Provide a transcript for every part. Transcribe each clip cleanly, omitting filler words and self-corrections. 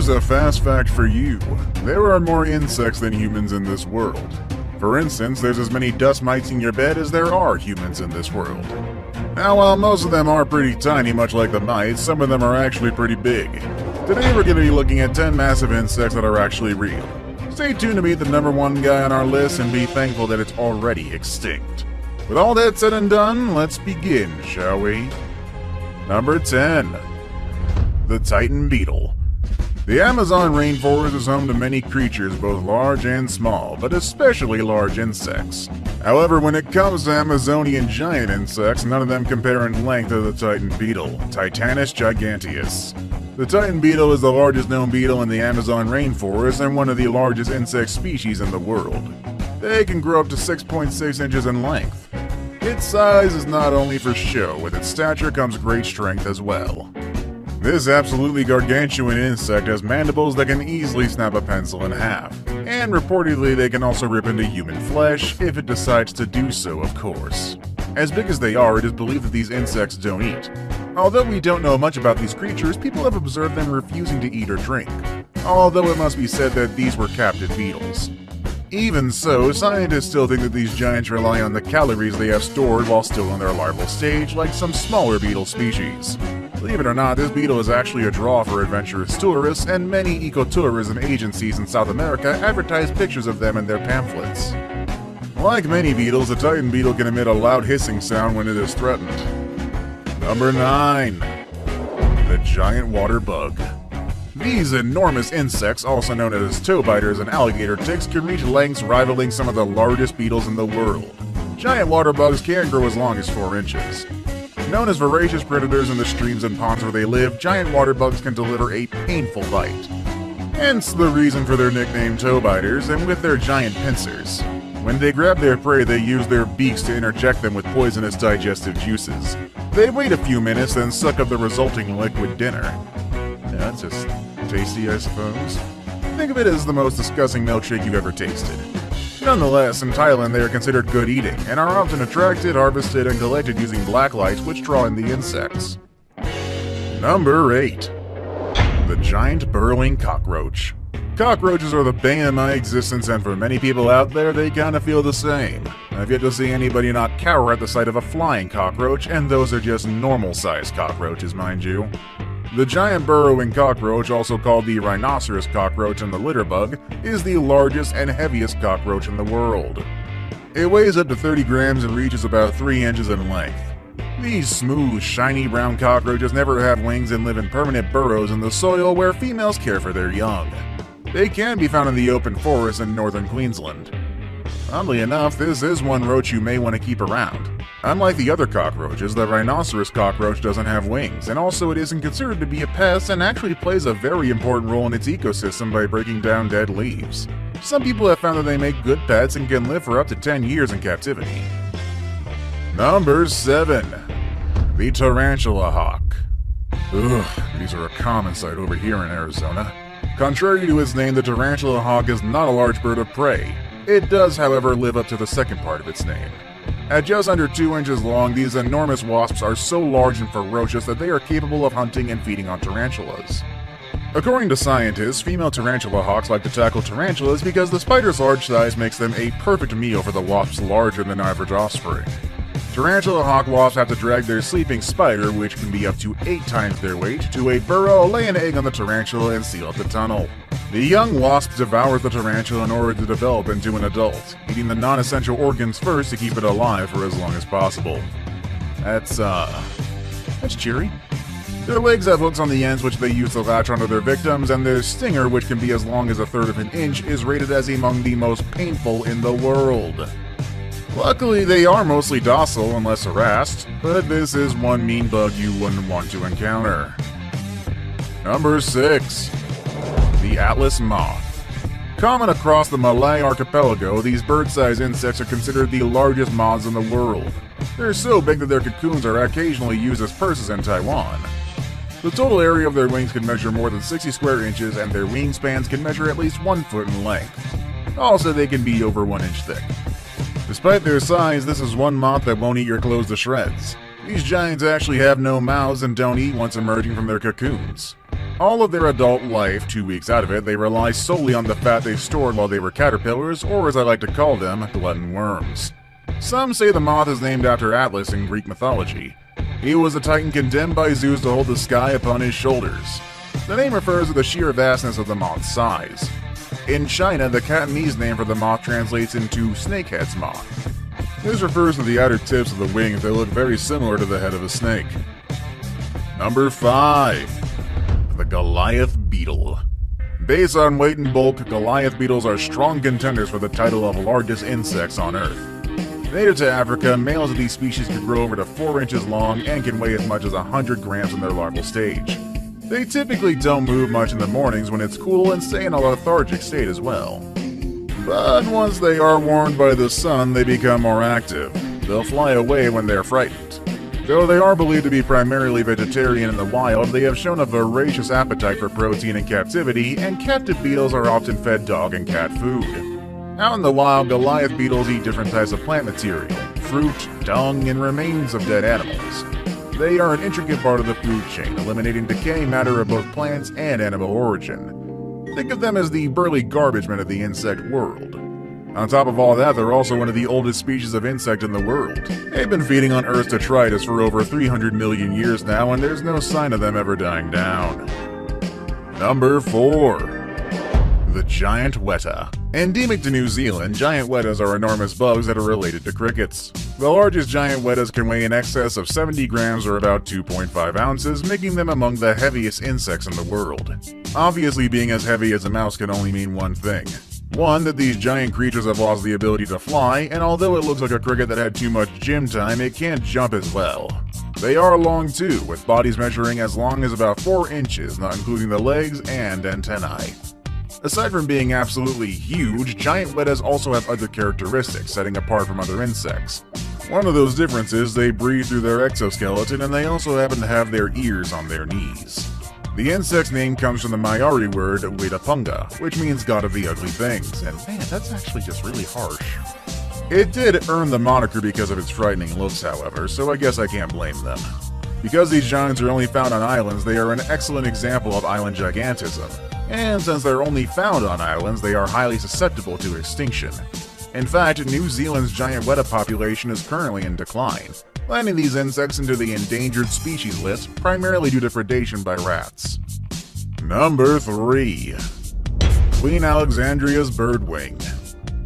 Here's a fast fact for you. There are more insects than humans in this world. For instance, there's as many dust mites in your bed as there are humans in this world. Now, while most of them are pretty tiny, much like the mites, some of them are actually pretty big. Today we're going to be looking at 10 massive insects that are actually real. Stay tuned to meet the number one guy on our list and be thankful that it's already extinct. With all that said and done, let's begin, shall we? Number 10. The Titan Beetle. The Amazon rainforest is home to many creatures, both large and small, but especially large insects. However, when it comes to Amazonian giant insects, none of them compare in length to the Titan beetle, Titanus giganteus. The Titan beetle is the largest known beetle in the Amazon rainforest and one of the largest insect species in the world. They can grow up to 6.6 inches in length. Its size is not only for show, with its stature comes great strength as well. This absolutely gargantuan insect has mandibles that can easily snap a pencil in half, and reportedly they can also rip into human flesh if it decides to do so, of course. As big as they are, it is believed that these insects don't eat. Although we don't know much about these creatures, people have observed them refusing to eat or drink, although it must be said that these were captive beetles. Even so, scientists still think that these giants rely on the calories they have stored while still in their larval stage, like some smaller beetle species. Believe it or not, this beetle is actually a draw for adventurous tourists, and many ecotourism agencies in South America advertise pictures of them in their pamphlets. Like many beetles, the Titan beetle can emit a loud hissing sound when it is threatened. Number 9. The Giant Waterbug. These enormous insects, also known as toe biters and alligator ticks, can reach lengths rivaling some of the largest beetles in the world. Giant waterbugs can grow as long as 4 inches. Known as voracious predators in the streams and ponds where they live, giant waterbugs can deliver a painful bite. Hence the reason for their nickname toe biters, and with their giant pincers. When they grab their prey, they use their beaks to interject them with poisonous digestive juices. They wait a few minutes, then suck up the resulting liquid dinner. Yeah, that's just tasty, I suppose. Think of it as the most disgusting milkshake you've ever tasted. Nonetheless, in Thailand they are considered good eating, and are often attracted, harvested, and collected using black lights which draw in the insects. Number 8. The Giant Burrowing Cockroach. Cockroaches are the bane of my existence, and for many people out there, they kinda feel the same. I've yet to see anybody not cower at the sight of a flying cockroach, and those are just normal-sized cockroaches, mind you. The giant burrowing cockroach, also called the rhinoceros cockroach and the litterbug, is the largest and heaviest cockroach in the world. It weighs up to 30 grams and reaches about 3 inches in length. These smooth, shiny brown cockroaches never have wings and live in permanent burrows in the soil where females care for their young. They can be found in the open forest in northern Queensland. Oddly enough, this is one roach you may want to keep around. Unlike the other cockroaches, the rhinoceros cockroach doesn't have wings, and also it isn't considered to be a pest and actually plays a very important role in its ecosystem by breaking down dead leaves. Some people have found that they make good pets and can live for up to 10 years in captivity. Number 7. The Tarantula Hawk. Ugh, these are a common sight over here in Arizona. Contrary to its name, the Tarantula Hawk is not a large bird of prey. It does, however, live up to the second part of its name. At just under 2 inches long, these enormous wasps are so large and ferocious that they are capable of hunting and feeding on tarantulas. According to scientists, female tarantula hawks like to tackle tarantulas because the spider's large size makes them a perfect meal for the wasp's larger than average offspring. Tarantula hawk wasps have to drag their sleeping spider, which can be up to 8 times their weight, to a burrow, lay an egg on the tarantula, and seal up the tunnel. The young wasp devours the tarantula in order to develop into an adult, eating the non-essential organs first to keep it alive for as long as possible. That's cheery. Their legs have hooks on the ends which they use to latch onto their victims, and their stinger, which can be as long as 1/3 of an inch, is rated as among the most painful in the world. Luckily, they are mostly docile unless harassed, but this is one mean bug you wouldn't want to encounter. Number 6. The Atlas Moth. Common across the Malay archipelago, these bird-sized insects are considered the largest moths in the world. They're so big that their cocoons are occasionally used as purses in Taiwan. The total area of their wings can measure more than 60 square inches, and their wingspans can measure at least 1 foot in length. Also, they can be over 1 inch thick. Despite their size, this is one moth that won't eat your clothes to shreds. These giants actually have no mouths and don't eat once emerging from their cocoons. All of their adult life, 2 weeks out of it, they rely solely on the fat they stored while they were caterpillars, or as I like to call them, glutton worms. Some say the moth is named after Atlas in Greek mythology. He was a titan condemned by Zeus to hold the sky upon his shoulders. The name refers to the sheer vastness of the moth's size. In China, the Cantonese name for the moth translates into snakehead's moth. This refers to the outer tips of the wings that look very similar to the head of a snake. Number 5. The Goliath Beetle. Based on weight and bulk, Goliath beetles are strong contenders for the title of largest insects on Earth. Native to Africa, males of these species can grow over to 4 inches long and can weigh as much as 100 grams in their larval stage. They typically don't move much in the mornings when it's cool and stay in a lethargic state as well. But once they are warmed by the sun, they become more active. They'll fly away when they're frightened. Though they are believed to be primarily vegetarian in the wild, they have shown a voracious appetite for protein in captivity, and captive beetles are often fed dog and cat food. Out in the wild, Goliath beetles eat different types of plant material, fruit, dung, and remains of dead animals. They are an intricate part of the food chain, eliminating decaying matter of both plants and animal origin. Think of them as the burly garbage men of the insect world. On top of all that, they're also one of the oldest species of insect in the world. They've been feeding on Earth's detritus for over 300 million years now, and there's no sign of them ever dying down. Number 4. The Giant Weta. Endemic to New Zealand, giant wetas are enormous bugs that are related to crickets. The largest giant wetas can weigh in excess of 70 grams or about 2.5 ounces, making them among the heaviest insects in the world. Obviously, being as heavy as a mouse can only mean one thing. One, that these giant creatures have lost the ability to fly, and although it looks like a cricket that had too much gym time, it can't jump as well. They are long too, with bodies measuring as long as about 4 inches, not including the legs and antennae. Aside from being absolutely huge, giant wetas also have other characteristics, setting apart from other insects. One of those differences, they breathe through their exoskeleton, and they also happen to have their ears on their knees. The insect's name comes from the Maori word Weta, which means god of the ugly things, and man, that's actually just really harsh. It did earn the moniker because of its frightening looks, however, so I guess I can't blame them. Because these giants are only found on islands, they are an excellent example of island gigantism. And since they're only found on islands, they are highly susceptible to extinction. In fact, New Zealand's giant weta population is currently in decline, landing these insects into the endangered species list, primarily due to predation by rats. Number 3. Queen Alexandria's birdwing.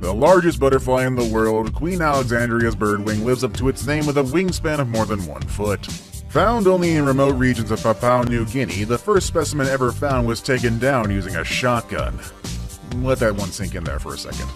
The largest butterfly in the world, Queen Alexandria's birdwing lives up to its name with a wingspan of more than 1 foot. Found only in remote regions of Papua New Guinea, the first specimen ever found was taken down using a shotgun. Let that one sink in there for a second.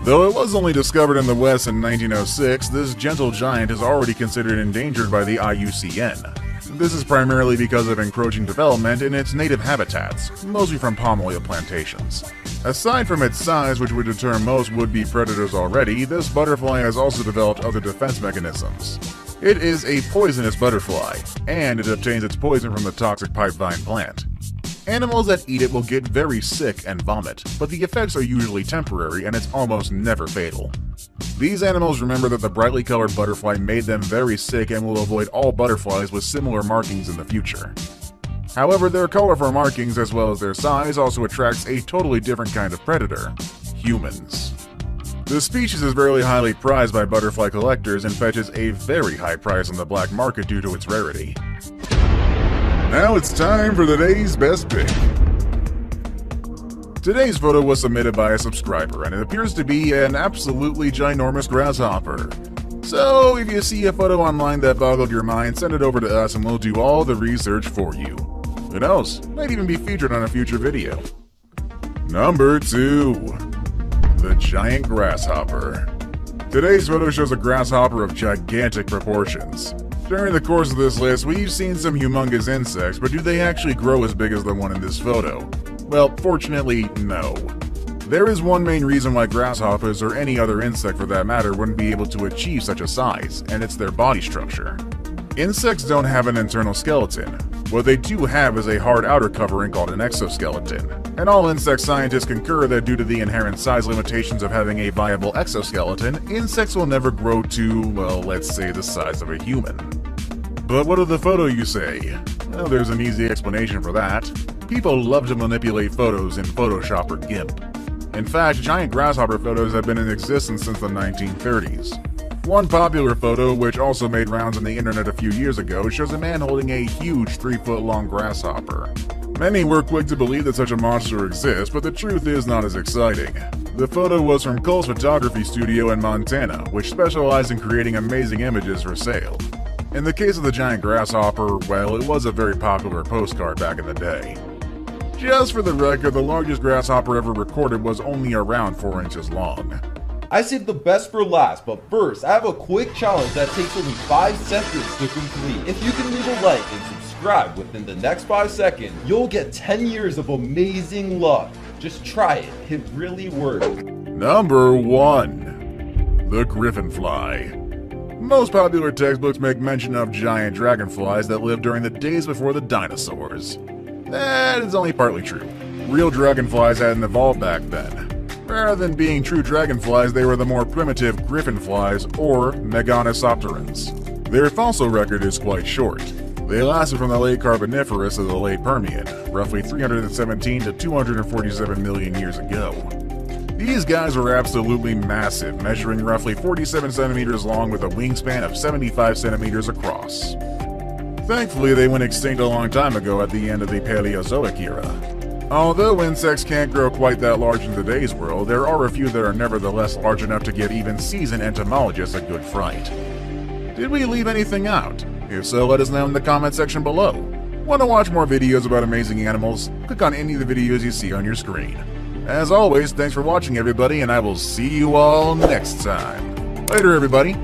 Though it was only discovered in the West in 1906, this gentle giant is already considered endangered by the IUCN. This is primarily because of encroaching development in its native habitats, mostly from palm oil plantations. Aside from its size, which would deter most would-be predators already, this butterfly has also developed other defense mechanisms. It is a poisonous butterfly, and it obtains its poison from the toxic pipevine plant. Animals that eat it will get very sick and vomit, but the effects are usually temporary and it's almost never fatal. These animals remember that the brightly colored butterfly made them very sick and will avoid all butterflies with similar markings in the future. However, their colorful markings as well as their size also attracts a totally different kind of predator: humans. The species is very highly prized by butterfly collectors and fetches a very high price on the black market due to its rarity. Now it's time for today's best pick. Today's photo was submitted by a subscriber, and it appears to be an absolutely ginormous grasshopper. So if you see a photo online that boggled your mind, send it over to us and we'll do all the research for you. Who knows, might even be featured on a future video. Number 2. The Giant Grasshopper. Today's photo shows a grasshopper of gigantic proportions. During the course of this list, we've seen some humongous insects, but do they actually grow as big as the one in this photo? Well, fortunately, no. There is one main reason why grasshoppers, or any other insect for that matter, wouldn't be able to achieve such a size, and it's their body structure. Insects don't have an internal skeleton. What they do have is a hard outer covering called an exoskeleton. And all insect scientists concur that due to the inherent size limitations of having a viable exoskeleton, insects will never grow to, well, let's say the size of a human. But what of the photo, you say? Well, there's an easy explanation for that. People love to manipulate photos in Photoshop or GIMP. In fact, giant grasshopper photos have been in existence since the 1930s. One popular photo, which also made rounds on the internet a few years ago, shows a man holding a huge 3-foot-long grasshopper. Many were quick to believe that such a monster exists, but the truth is not as exciting. The photo was from Cole's photography studio in Montana, which specialized in creating amazing images for sale. In the case of the giant grasshopper, well, it was a very popular postcard back in the day. Just for the record, the largest grasshopper ever recorded was only around 4 inches long. I saved the best for last, but first, I have a quick challenge that takes only 5 seconds to complete. If you can leave a like and subscribe within the next 5 seconds, you'll get 10 years of amazing luck. Just try it, it really works. Number 1. The Griffinfly. Most popular textbooks make mention of giant dragonflies that lived during the days before the dinosaurs. That is only partly true. Real dragonflies hadn't evolved back then. Rather than being true dragonflies, they were the more primitive griffinflies, or meganosopterans. Their fossil record is quite short. They lasted from the late Carboniferous to the late Permian, roughly 317 to 247 million years ago. These guys were absolutely massive, measuring roughly 47 centimeters long with a wingspan of 75 centimeters across. Thankfully, they went extinct a long time ago at the end of the Paleozoic era. Although insects can't grow quite that large in today's world, there are a few that are nevertheless large enough to give even seasoned entomologists a good fright. Did we leave anything out? If so, let us know in the comment section below. Want to watch more videos about amazing animals? Click on any of the videos you see on your screen. As always, thanks for watching everybody, and I will see you all next time. Later everybody!